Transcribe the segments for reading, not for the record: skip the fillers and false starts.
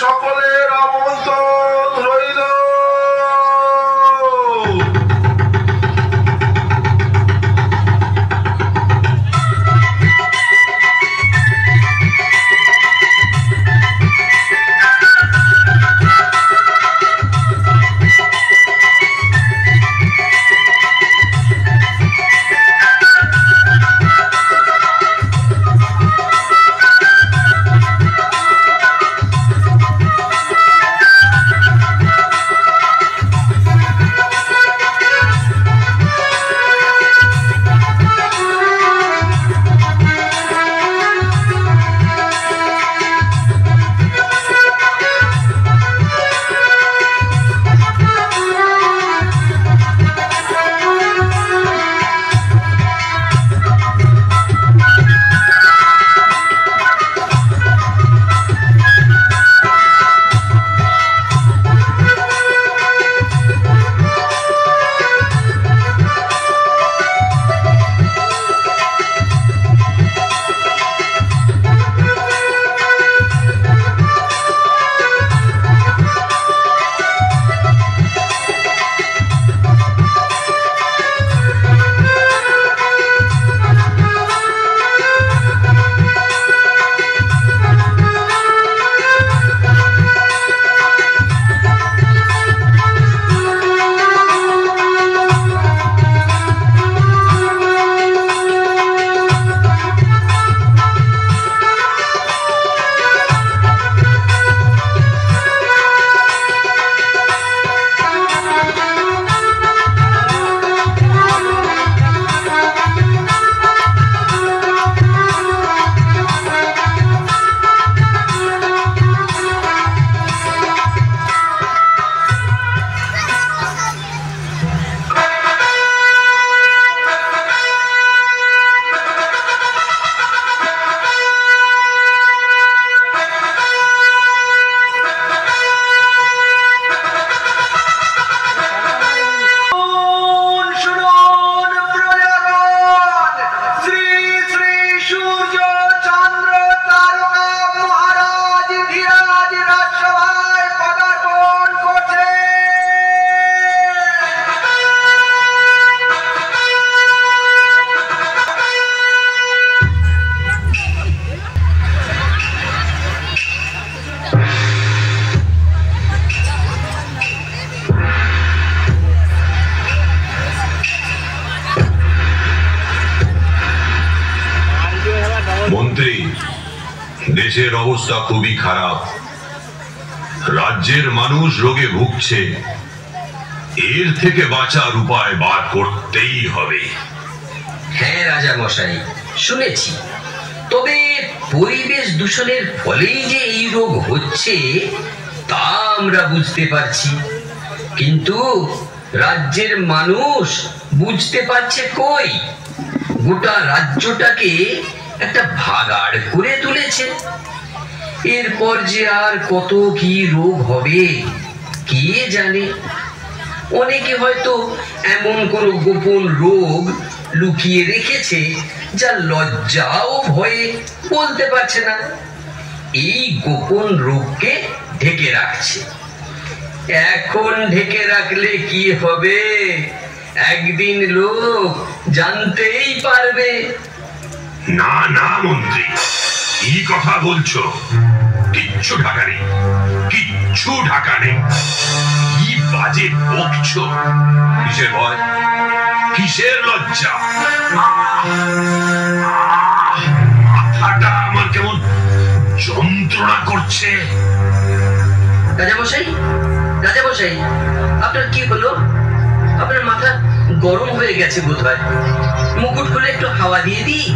সকলের আমন্ত্রণ রইল। মন্ত্রী, দেশের অবস্থা খুবই খারাপ। রাজ্যের মানুষ রোগে ভুগছে। এর থেকে বাঁচার উপায় বার করতেই হবে। হ্যাঁ রাজা মশাই, শুনেছি। তবে পরিবেশ দূষণের ফলেই যে এই রোগ হচ্ছে তা আমরা বুঝতে পারছি, কিন্তু রাজ্যের মানুষ বুঝতে পারছে কই? গোটা রাজ্যটাকে একটা ভাগাড় করে তুলেছে। এরপর যে আর কত কি রোগ হবে কে জানে। অনেকে হয়তো এমন কোনো গোপন রোগ লুকিয়ে রেখেছে যা লজ্জা ও ভয়ে বলতে পারছে না। এই গোপন রোগকে ঢেকে রাখছে। এখন ঢেকে রাখলে কি হবে? একদিন লোক জানতেই পারবে। না না মন্ত্রী, কি কথা বলছো? কিচ্ছু ঢাকা নেই, কিচ্ছু ঢাকা নেই। কি বাজে বকছো? কিসের ভয়, কিসের লজ্জা? মাথাটা আমার কেমন যন্ত্রণা করছে। রাজামশাই, রাজামশাই, আপনার কি হলো? আপনার মাথা গরম হয়ে গেছে বোধ হয়। মুকুট খুলে একটু হাওয়া দিয়ে দিই?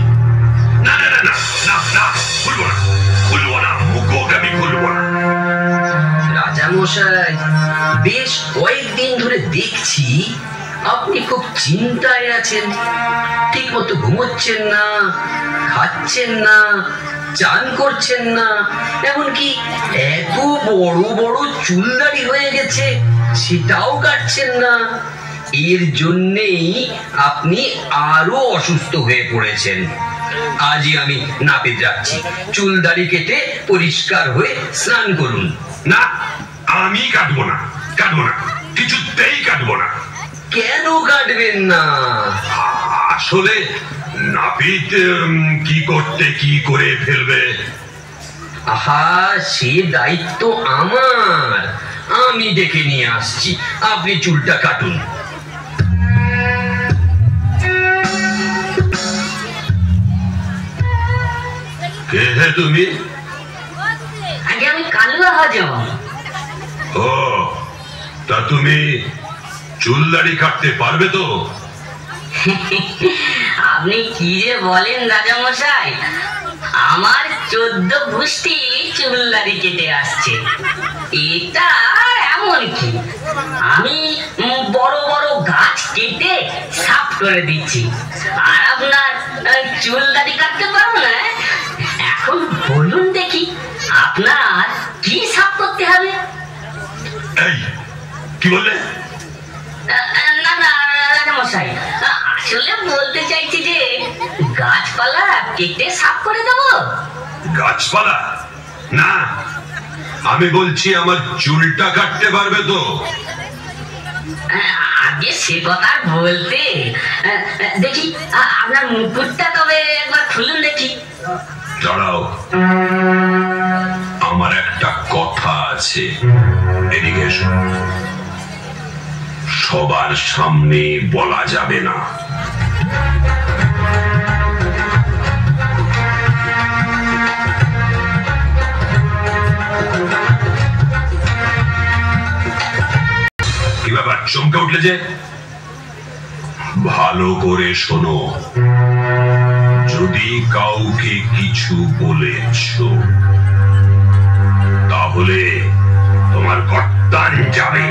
না না না না না না, খুলবো না, খুলবো না, মুকুট আমি খুলবো না। রাজামশাই, বেশ কয়েকদিন ধরে দেখছি আপনি খুব চিন্তায় আছেন। ঠিক মতো ঘুমোচ্ছেন না, খাচ্ছেন না, চান করছেন না, এমনকি এত বড় বড় চুলদাড়ি হয়ে গেছে সেটাও কাটছেন না। এর জন্যেই আপনি আরো অসুস্থ হয়ে পড়েছেন। আজই আমি নাপিত যাচ্ছি, চুলদাড়ি কেটে পরিষ্কার হয়ে স্নান করুন। না, আমি কাটবো না, কিছুতেই কাটবো না। কেন কাটবেন না? আসলে নাপিত কি করতে কি করে ফেলবে। আহা, সে দায়িত্ব আমার, আমি ডেকে নিয়ে আসছি, আপনি চুলটা কাটুন। কে হে তুমি? আগে আমি কালুয়া হজম। ও, তা তুমি চুল দাড়ি কাটতে পারবে তো? আপনি কি যে বলেন রাজামশাই, আমার 14 গোষ্ঠী চুলদারি কেটে আসছে। এটা এমন কি, আমি বড় বড় গাছ কেটে সাফ করে দিচ্ছি, আর আপনার চুলদারি কাটতে পারবো না? এখন বলুন দেখি, আপনার কি সাফ করতে হবে? এই কি বললে? না না রাজামশাই, আসলে বলতে চাইছি যে গাছপালা কেটে সাফ করে দেবো। গাছপালা না, আমি বলছি আমার চুলটা কাটতে পারবে তো? আগে সে কথা বলতে দেখি, আপনার মুকুটটা তবে একবার খুলুন দেখি। দাঁড়াও, আমার একটা কথা আছে, এদিকে এসো। সবার সামনে বলা যাবে না। কি ব্যাপার, চমকে উঠলে যে? ভালো করে শোনো, যদি কাউকে কিছু বলেছ তাহলে তোমার গর্দান যাবে,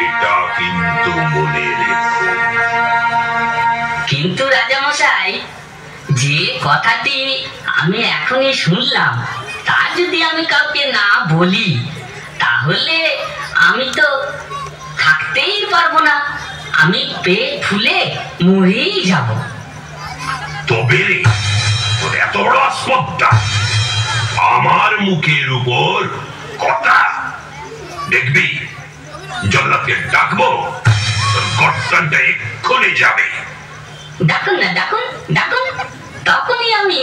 এটা কিন্তু মনে রেখো। কিন্তু রাজামশাই, যে কথাটি আমি এখনই শুনলাম তা যদি আমি কাউকে না বলি, তাহলে আমি তো থাকতেই পারবো না, আমি পেট ফুলে মরেই যাব। তবে তোর এত বড় আসপদ্দা, আমার মুখের উপর কথা! দেখবি জল্লাদকে ডাকবো, তোর গর্দানটা এক্ষুনি যাবে। ডাকুন না, ডাকুন ডাকুন, তখনই আমি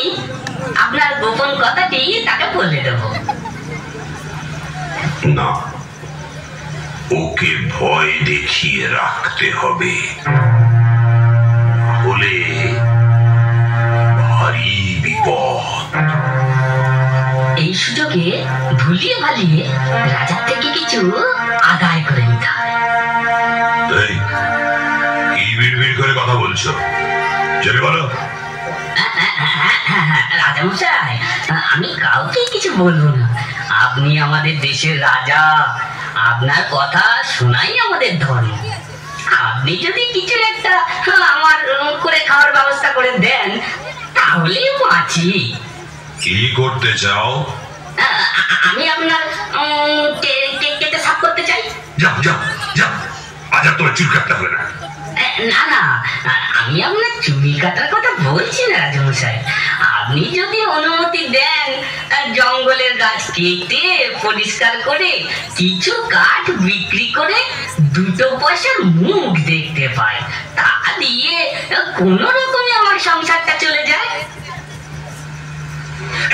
আপনার গোপন কথাটি তাকে বলে দেবো। না, ওকে ভয় দেখিয়ে রাখতে হবে, হলে ভারী বিপদ। এই সুযোগে ভুলিয়ে ভালিয়ে রাজার থেকে কিছু আদায় করে নিতে হবে। এই, কি বিড়বিড় করে কথা বলছো? জেনে বলো। রাজামশাই, আমি কাউকে কিছু বলবো না, আপনি আমাদের দেশের রাজা, আপনার কথা শোনাই আমাদের ধর্ম। আপনি যদি কিছু একটা আমার করে খাওয়ার ব্যবস্থা করে দেন, তাহলে বাঁচি। কি করতে চাও? আমি আপনার কেটে সাফ করতে চাই। যাও যাও যাও, আজ আর তোমার চুল কাটতে হবে না। না না, আমি আপনার চুল কাটার কথা বলছি না রাজামশাই। আপনি যদি অনুমতি দেন, জঙ্গলের গাছ কেটে পরিষ্কার করে কিছু কাঠ বিক্রি করে 2 পয়সার মুখ দেখতে পাই, তা দিয়ে কোনো রকমে আমার সংসারটা চলে যায়।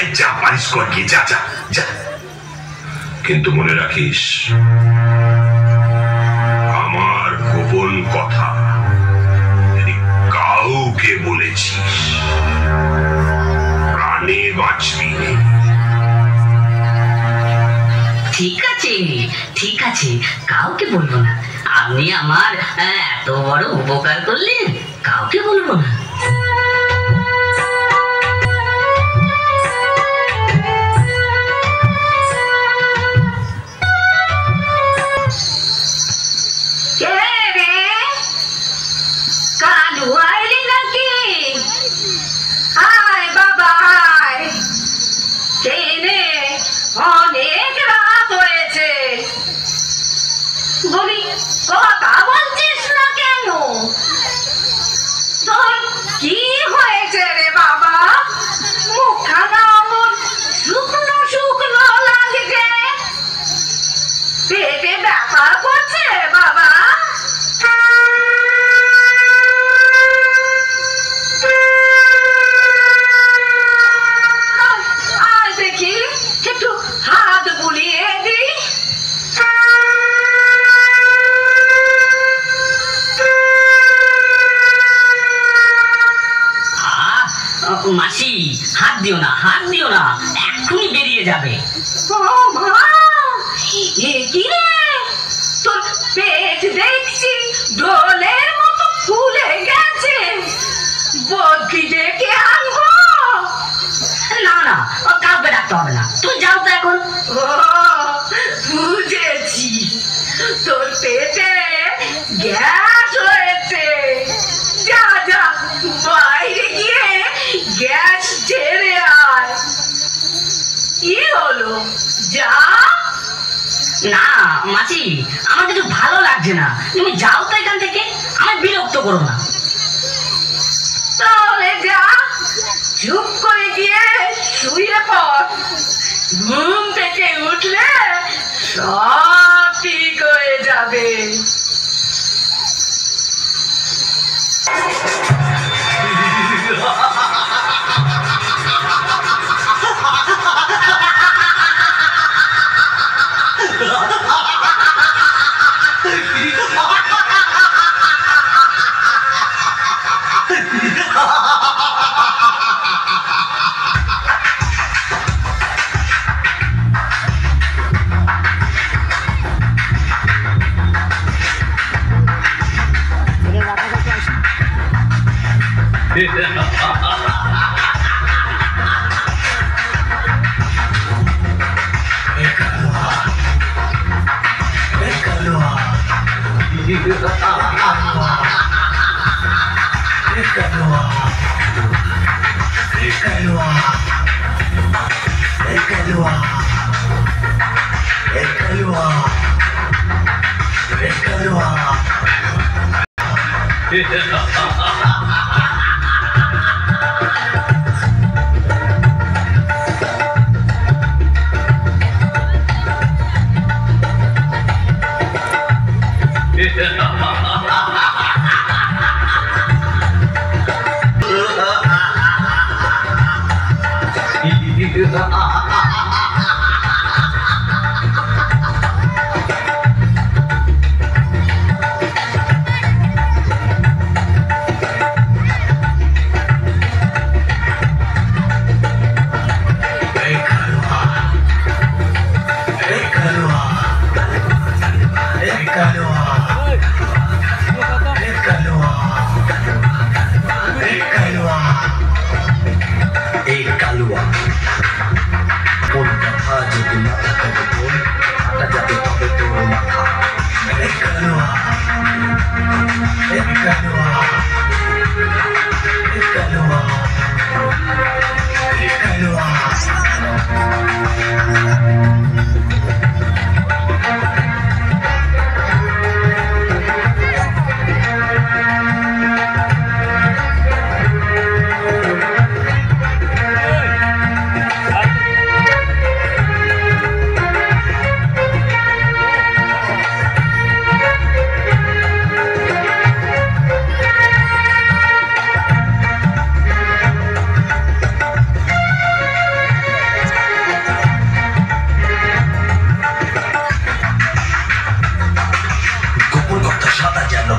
এই যা পারিস কর, গিয়ে যা যা যা, কিন্তু মনে রাখিস, আমার গোপন কথা যদি কাউকে বলেছিস, প্রাণে বাঁচবি। ঠিক আছে ঠিক আছে, কাউকে বলবো না। আপনি আমার এত বড় উপকার করলেন, কাউকে বলবো না। অনেক রাত হয়েছে, বলি কথা বলছিস না কেন? তোর কি হয়েছে রে বাবা? মুখখানা অমন শুকনো শুকনো লাগছে। পেটে ব্যথা করছে বাবা? আর দেখি একটু হাত বুলিয়ে দি। মাসি, হাত দিও না, হাত দিও না, এক্ষুনি বেরিয়ে যাবে। কি রে, তোর পেট দেখছি ডোলের মতো ফুলে গেছে। বদ্যি ডেকে আনবো? না না, কাউকে ডাকতে হবে না, তুই যাও তো এখন। ও বুঝেছি, তোর পেটে গ্যাস হয়েছে। যা যা, বাইরে গিয়ে গ্যাস ছেড়ে আয়। কি হলো, যা। না মাসি, আমার কিছু ভালো লাগছে না, তুমি যাও তো এখান থেকে, আমার বিরক্ত করো না। তাহলে যা, চুপ করে গিয়ে শুয়ে পড়। ঘুম থেকে উঠলে সব ঠিক হয়ে যাবে।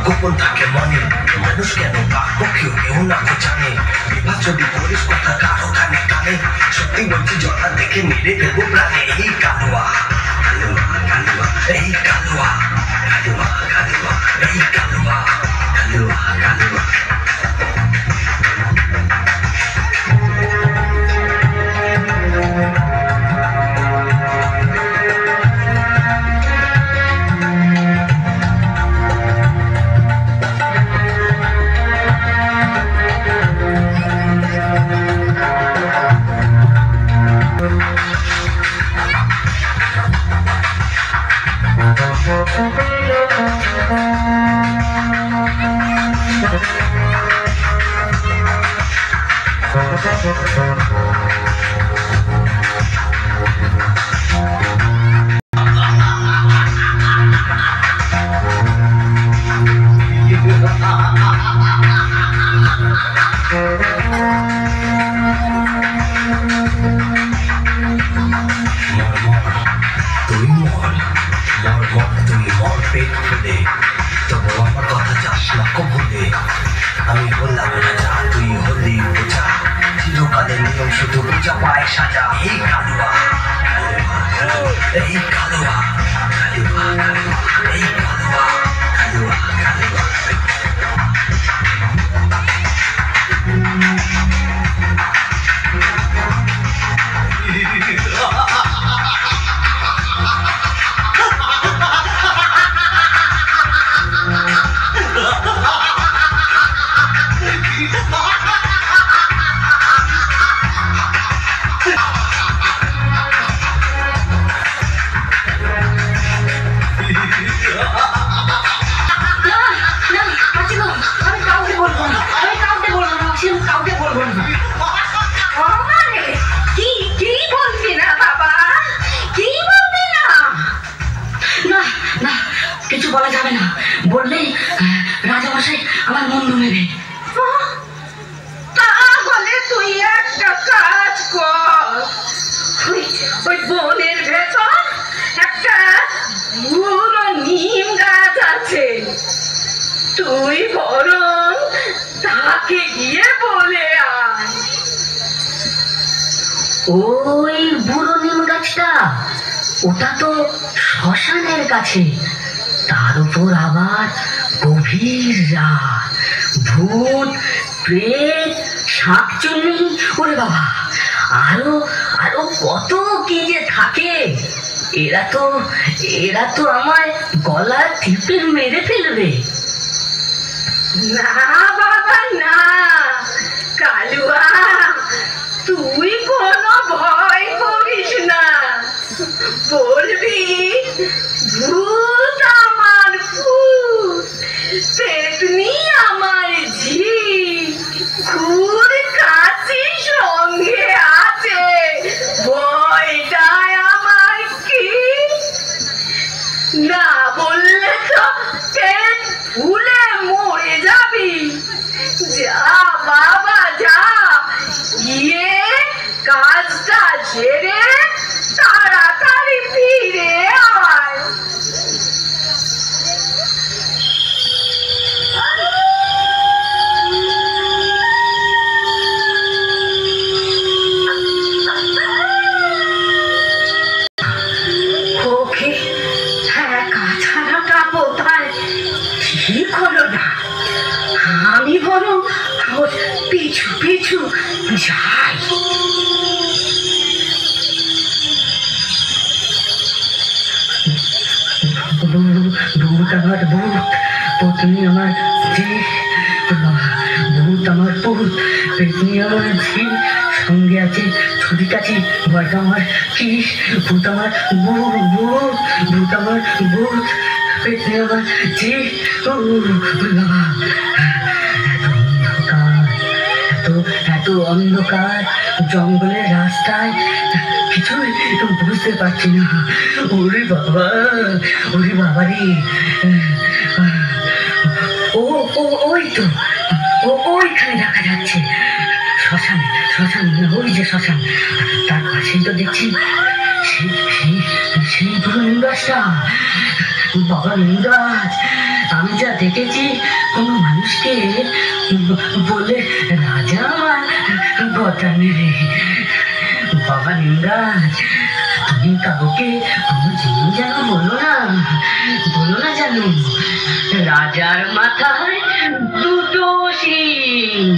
গোপন থাকে মনে, মানুষ কেন কাকো কেউ না জানে। বিভাগ যদি করিস কথা কারো কানে কানে, সত্যি বলছি জলা দেখে মেরে দেবো প্রাণে। এই কালুয়া কালুয়া কালুয়া, এই কালুয়া কালুয়া কালুয়া, এই কালুয়া কালুয়া কালুয়া। মন পেট ফুলে, তবু আমার কথা যাস না কবুলে। আমি বললাম রাজা, তুই হলি বোঝা, চিরকালের নিয়ম শুধু পূজা পায় সাজা। এই কালুয়া এই কালুয়া কালুয়া কালুয়া, এই কালুয়া কালুয়া কালুয়া। কিছু বলা যাবে না, বললেই রাজামশাই আমার মন্দ নেবে। তাহলে তুই একটা কাজ কর, ওই বনের ভেতর একটা বুড়ো নিম গাছ আছে, তুই বরং তাকে গিয়ে বলে আয়। ওই বুড়ো নিম গাছটা, ওটা তো শ্মশানের কাছে, তার উপর আবার গভীর রাত, ভূত প্রেত শাকচুন্নি, ওরে বাবা, আরো আরো কত কি যে থাকে। এরা তো আমায় গলা টিপে মেরে ফেলবে। না বাবা না, কালুয়া তুই কোনো ভয় করিস না, বলবি ভূত আমার ভূত, পেতনি আমার ঝি, খুর কাছি সঙ্গে আছে, ভয়টায় আমার কি। না বললে তো পেট ফুলে মরে যাবি। যা বাবা যা, গিয়ে কাজটা ছেড়ে তাড়াতাড়ি ফিরে আয়। ওকে একা ছাড়াটা বোধহয় ঠিক হলো না, আমি বরং ওর পিছু পিছু যাই। ভূত আমার ভূত, পত্নী আমার স্ত্রী, ভূত আমার ভূত, পেতনি আমার ঝি, সঙ্গে আছে ছুটি কাছি, ভয়টা আমার কি, ভূত আমার ভূত, ভূত আমার ভূত, পেতনি আমার ঝি। এত অন্ধকার জঙ্গলের রাস্তায়, কিছুই বুঝতে পারছি না। ওরে বাবা রে, ওই তো ওইখানে দেখা যাচ্ছে শ্মশান, ওই যে শ্মশান, তার পাশেই তো দেখছি সেই পুরো নিম গাছটা। বাবা নিম গাছ, আমি যা দেখেছি কোনো মানুষকে বলে রাজা আমার গতা নেবে। বাবা নিম গাছ, তুমি কাউকে কোনো জিনিস যেন বলো না জানো, রাজার মাথায় দুটো শিং।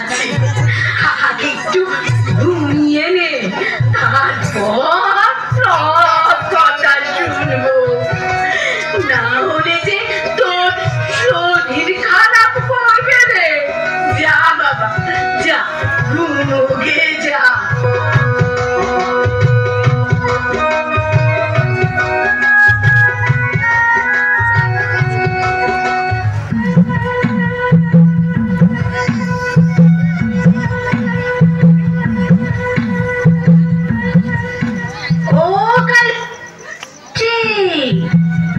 যাচ্ছি, আগে একটু ঘুমিয়ে নে, তারপর সব কথা শুনবো। না হলে যে তোর শরীর খারাপ করবে রে। যা বাবা যা, ঘুমোগে যা।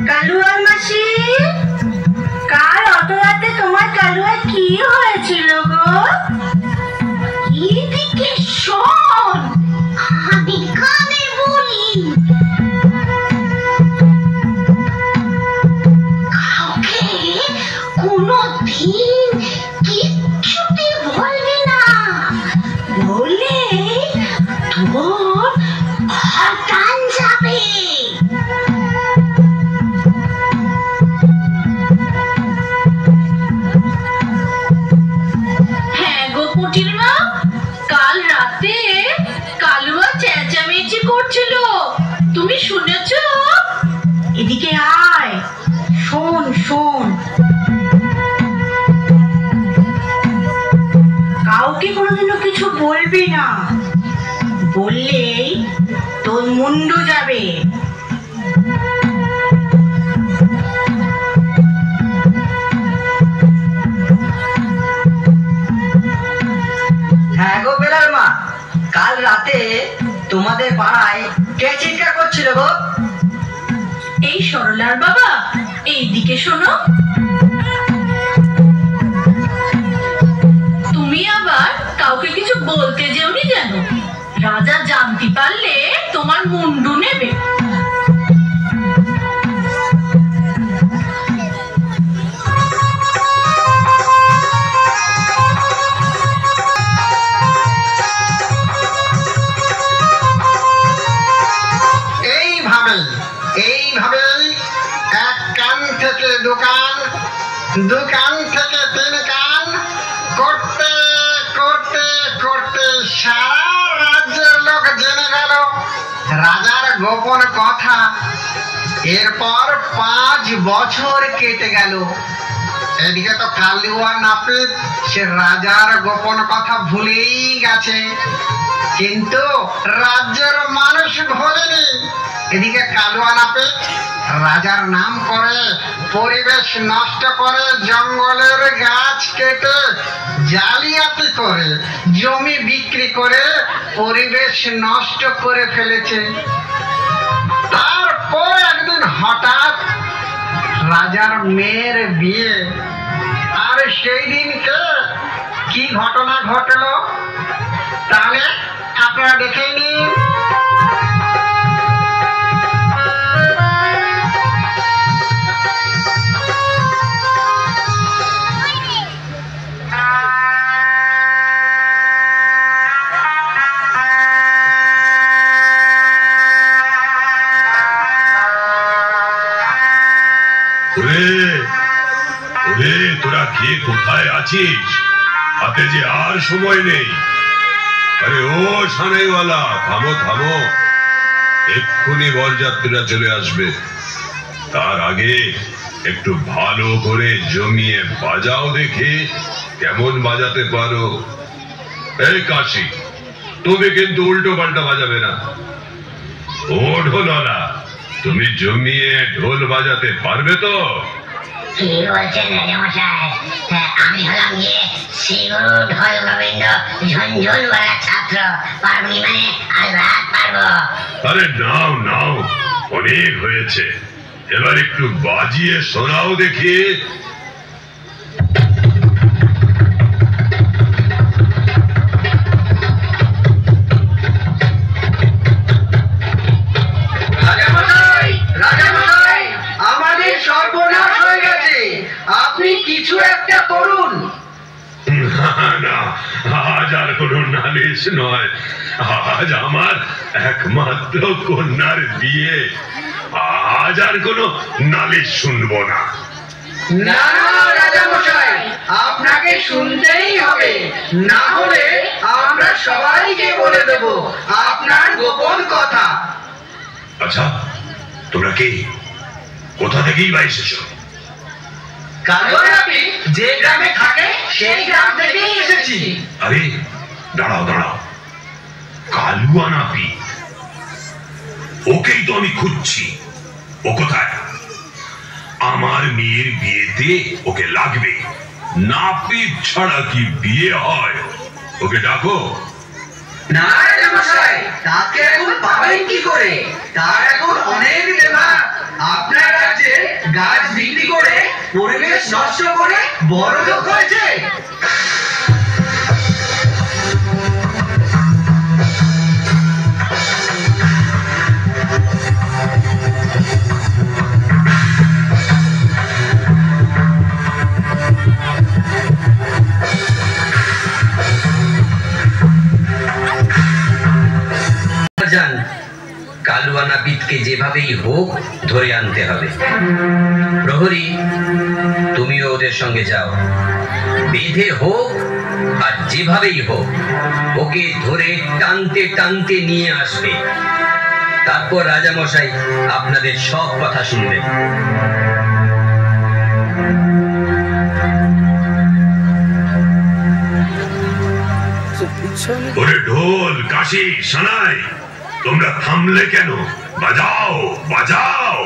কালুয়ার মাসি, কাল অত রাতে তোমার কালুয়া কি হয়েছিল গো? এদিকে শোন, আমি কানে বলি। কাউকে কোনোদিন কিচ্ছুটি বলবি না, বললে তোর ঘরদান যাবে। কাল রাতে কালুয়া চেঁচামেচি করছিল, তুমি শুনেছ? এদিকে আয়, শোন শোন। কাউকে কোনোদিনও কিছু বলবি না, বললেই তোর মুন্ডু যাবে। হ্যাঁ গো বেলার মা, কাল রাতে তোমাদের পাড়ায় কে চিৎকার করছিল গো? এই সরলার বাবা, এইদিকে শোনো। তুমি আবার কাউকে কিছু বলতে যেওনি যেন, রাজা জানতে পারলে তোমার মুন্ডু নেবে। এইভাবেই এক কান থেকে দোকান, দোকান থেকে তিন কান করতে করতে করতে সারা রাজ্যের লোক জেনে গেল রাজার গোপন কথা। এরপর 5 বছর কেটে গেল। এদিকে তো কালুয়া নাপিত সে রাজার গোপন কথা ভুলেই গেছে, কিন্তু রাজ্যের মানুষ ভোলেনি। এদিকে কালুয়া নাপিত রাজার নাম করে পরিবেশ নষ্ট করে, জঙ্গলের গাছ কেটে জালিয়াতি করে, জমি বিক্রি করে পরিবেশ নষ্ট করে ফেলেছে। তারপর একদিন হঠাৎ রাজার মেয়ের বিয়ে, আর সেই দিনকে কি ঘটনা ঘটলো তাহলে আপনারা দেখে নিন। তোরা কে কোথায় আছিস? হাতে যে আর সময় নেই। আরে ও সানাইওয়ালা, থামো থামো, এক্ষুনি বরযাত্রীরা চলে আসবে। তার আগে একটু ভালো করে জমিয়ে বাজাও, দেখি কেমন বাজাতে পারো। এই কাশি, তুমি কিন্তু উল্টো পাল্টা বাজাবে না। ও ঢোলওয়ালা, তুমি জমিয়ে ঢোল বাজাতে পারবে তো? কি বলছেন রাজামশাই? আমি হলাম গিয়ে শ্রীগুরু ঢোল গোবিন্দ ঝুনঝুনওয়ালা ছাত্র, পারবি মানে আলবাত পারবো। আরে নাও নাও, অনেক হয়েছে, এবার একটু বাজিয়ে শোনাও দেখি। আপনি কিছু একটা করুন। না, আজ আর কোনো নালিশ নয়, আজ আমার একমাত্র কন্যার বিয়ে, আজ আর কোনো নালিশ শুনবো না। না রাজামশাই, আপনাকে শুনতেই হবে। না হলে আমরা সবাইকে বলে দেব আপনার গোপন কথা। আচ্ছা, তোমরা কে? কোথা থেকেই বা এসেছো? কালুয়ানাপি যে গ্রামে থাকে সেই গ্রাম থেকেই এসেছি। আরে দাঁড়াও দাঁড়াও, কালুয়ানাপি, ওকেই তো আমি খুঁজছি। ও কোথায়? আমার মেয়ের বিয়েতে ওকে লাগবে। নাপিত ছাড়া কি বিয়ে হয়? ওকে ডাকো। না রাজামশাই, তাকে এখন পাবেন কি করে? তার এখন অনেক ডিমান্ড। আপনার রাজ্যে গাছ বিক্রি করে পরিবেশ নষ্ট করে বড় লোক হয়েছে। কালুয়ানাপিতকে যেভাবেই হোক ধরে আনতে হবে। প্রহরী, তুমিও ওদের সঙ্গে যাও। বেঁধে হোক আর যেভাবেই হোক ওকে ধরে টানতে টানতে নিয়ে আসবে। তারপর রাজামশাই আপনাদের সব কথা শুনবেন। ওরে ঢোল, কাশি, সানাই, তোমরা থামলে কেন? বাজাও বাজাও।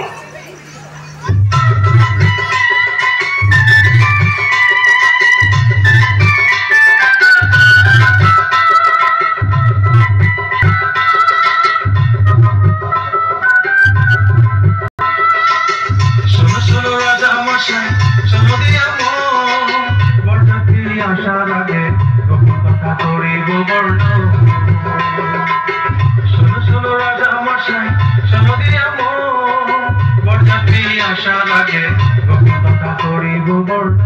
শোনো শোনো রাজা মশাই, শোনো দিয়া মন, বরযাত্রী আসার আগে গোপন কথা করিব বর্ণ। শোনো শোনো রাজা মশাই, শোনো দিয়া মন, বরযাত্রী আসার আগে গোপন কথা করিব বর্ণ।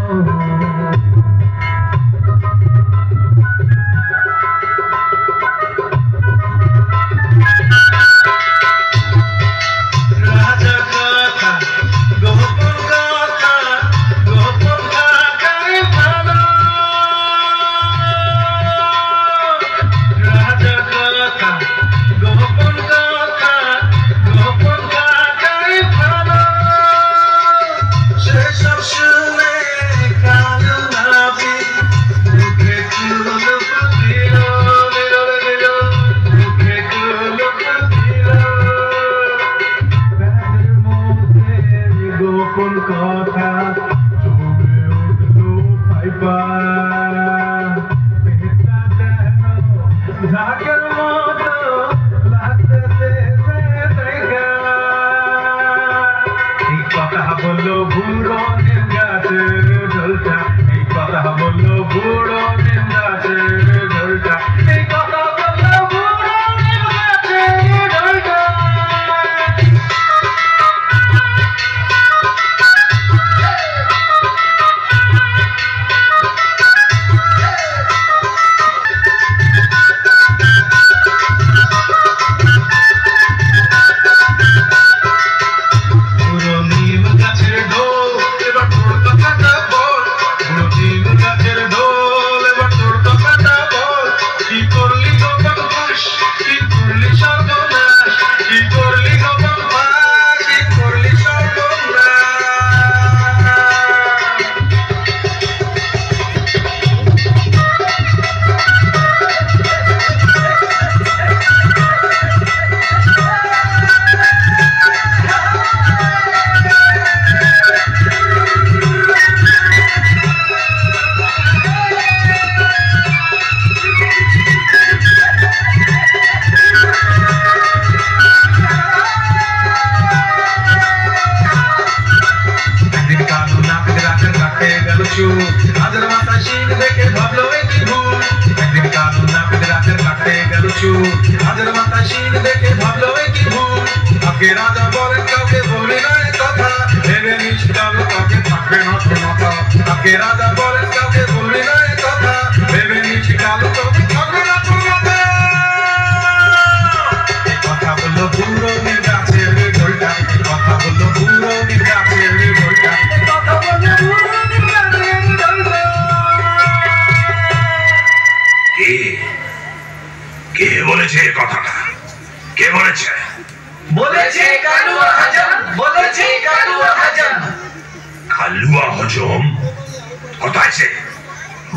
আছে?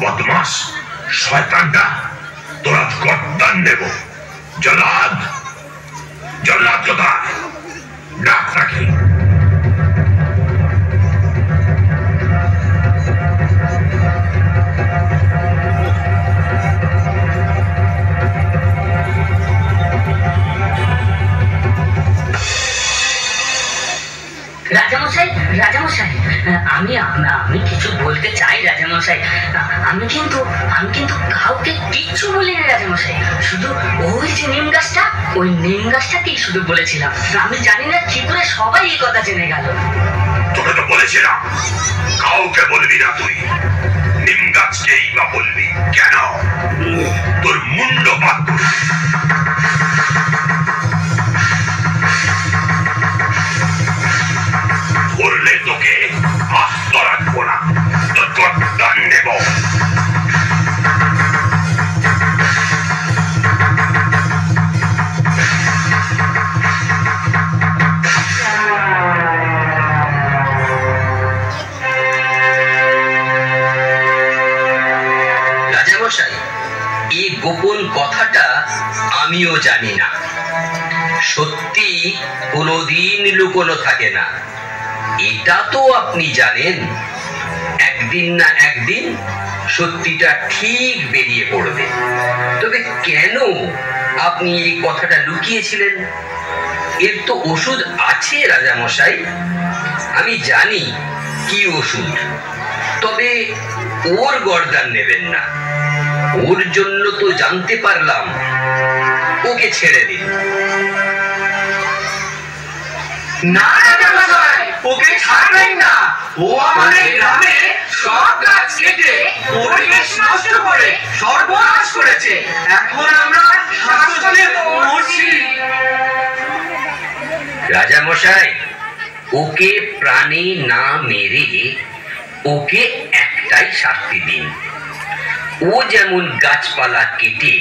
বদমাস শয়তানটা, তোরা গর্দান নেব। জল্লাদ, জল্লাদ কোথায়? ডাক রাখি। রাজামশাই, রাজামশাই, আমি কিছু বলতে চাই রাজামশাই। আমি কিন্তু কাউকে কিচ্ছু বলিনি রাজামশাই। শুধু ওই যে নিম গাছটা, ওই নিম গাছটাকেই শুধু বলেছিলাম। আমি জানি না কি করে সবাই এই কথা জেনে গেল। তোকে তো বলেছিলাম কাউকে বলবি না তুই। নিম গাছকেই বা বলবি কেন? তোর মুন্ড পাত ধরলে তোকে আস্ত রাখবো না, তোর গর্দান নেব। রাজামশাই, এই গোপন কথাটা আমিও জানি না। সত্যি কোনোদিন লুকোনো থাকে না, এটা তো আপনি জানেন। একদিন না একদিন সত্যিটা ঠিক বেরিয়ে পড়বে। তবে কেন আপনি এই কথাটা লুকিয়েছিলেন? এর তো ওষুধ আছে রাজামশাই, আমি জানি কি ওষুধ। তবে ওর গর্দান নেবেন না, ওর জন্য তো জানতে পারলাম। ওকে ছেড়ে দিন। না রাজামশাই, ওকে ছাড়বেন না। ও আমাদের গ্রামে সব গাছ কেটে পরিবেশ নষ্ট করে সর্বনাশ করেছে। এখন আমরা শ্বাসরোধে মরছি। রাজামশাই, ওকে প্রাণে না মেরে ওকে একটাই শাস্তি দিন। ও যেমন গাছপালা কেটে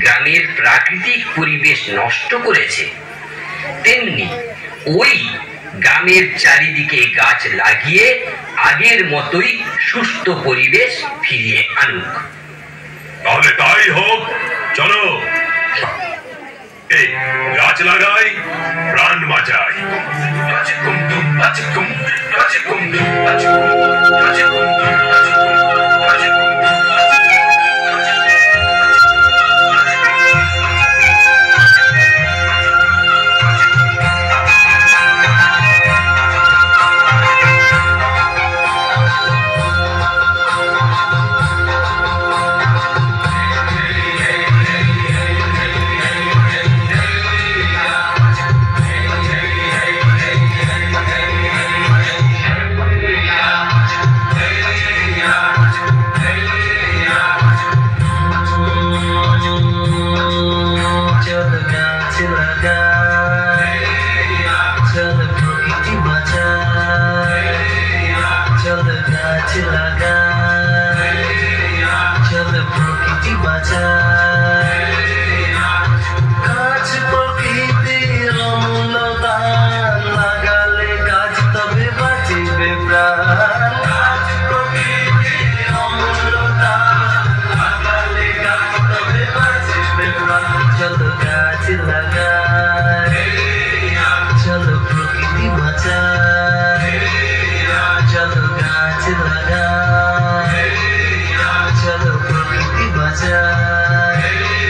গ্রামের প্রাকৃতিক পরিবেশ নষ্ট করেছে, তেমনি ওই গ্রামের চারিদিকে গাছ লাগিয়ে আগের মতোই সুস্থ পরিবেশ ফিরিয়ে আনুক। তাহলে তাই হোক, চলো। এই গাছ লাগাই, প্রাণ বাঁচাই। चलो प्रकृति बचाए।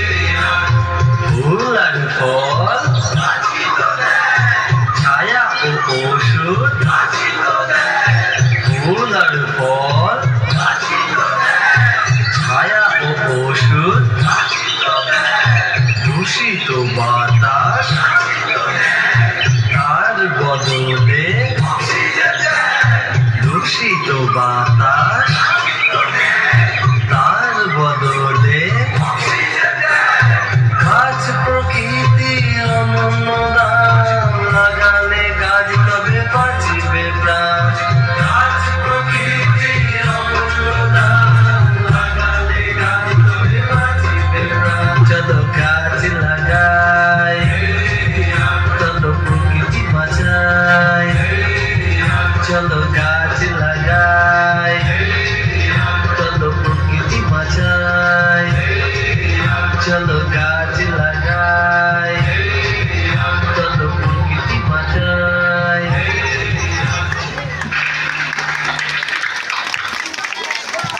চলো গাছ